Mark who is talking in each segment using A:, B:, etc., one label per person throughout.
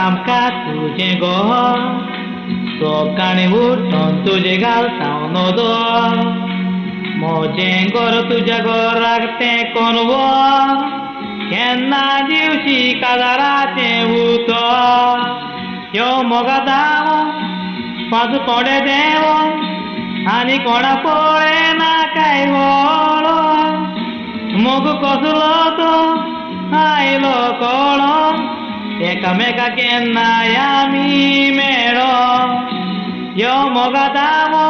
A: आमका तुझे घर सकाळी उठून तुझे घालता नदर म्हजें घर तुज्या घराक तें कोण वर केन्ना दिवशी काजाराचें उतर ह्यो मोगा दावो पांच तोडे देवो आनी कोणा पळयना काय वळो मोग कसलो तो आयलो कळो एकामेका केन्नाय आमी मेळो ह्यो मोगा दावो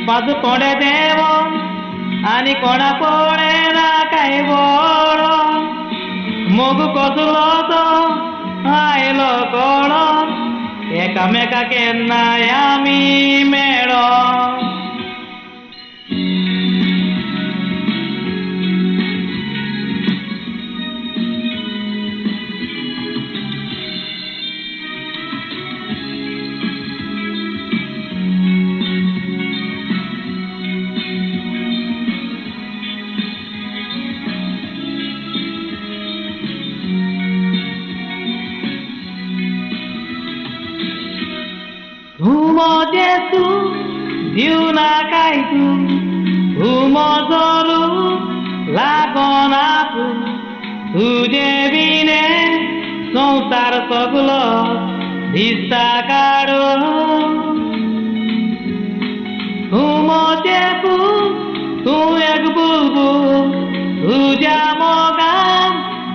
A: पांच तोडे देवो आनी कोणा पळयना काय वळो मोग कसलो तो आयलो कळो एकामेका केन्नाय आमी मेळो Jesu diuna kaitu umozoru lagonapu tuje bine संसार सगलो दिसता काडो उमोजेपू तूं एक बुलबुल तुज्या मोगान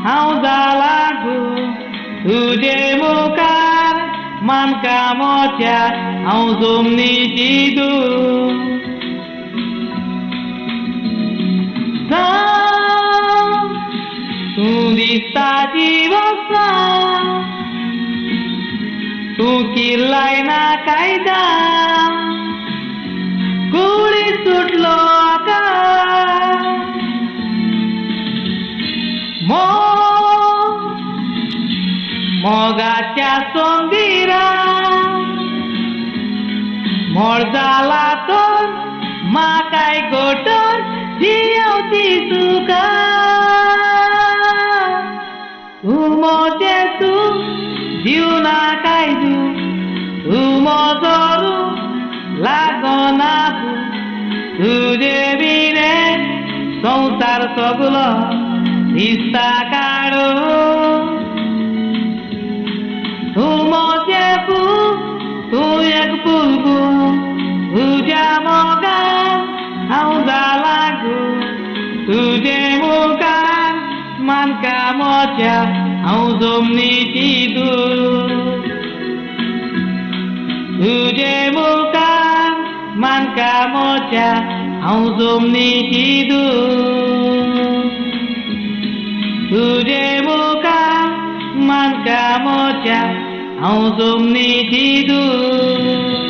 A: हांव जाला गूं तुजे मुखार मानका मोच्या हांव जमनीची दूं तूं दिसता जिवसा तूं किल्लाय ना कायदा कुडी सुटलो आकाश मोगाच्या सोंगिरा मोड जाला तर म्हाकाय गोटोर जियेवची तुका उमोजेसू दिवना कायदू उमोजोरू लागोनापू तुजे बिने संसार सगलो दिसता काडो उमोजेपू तूं एक बुलबुल तुज्या मोगान हांव जाला गूं तुजे मुखार मानका मोच्या हांव जमनीची दूं तुजे मुखार मानका मोच्या हांव जमनीची दूं तुजे मुखार मानका मोच्या हांव जमनीची दूं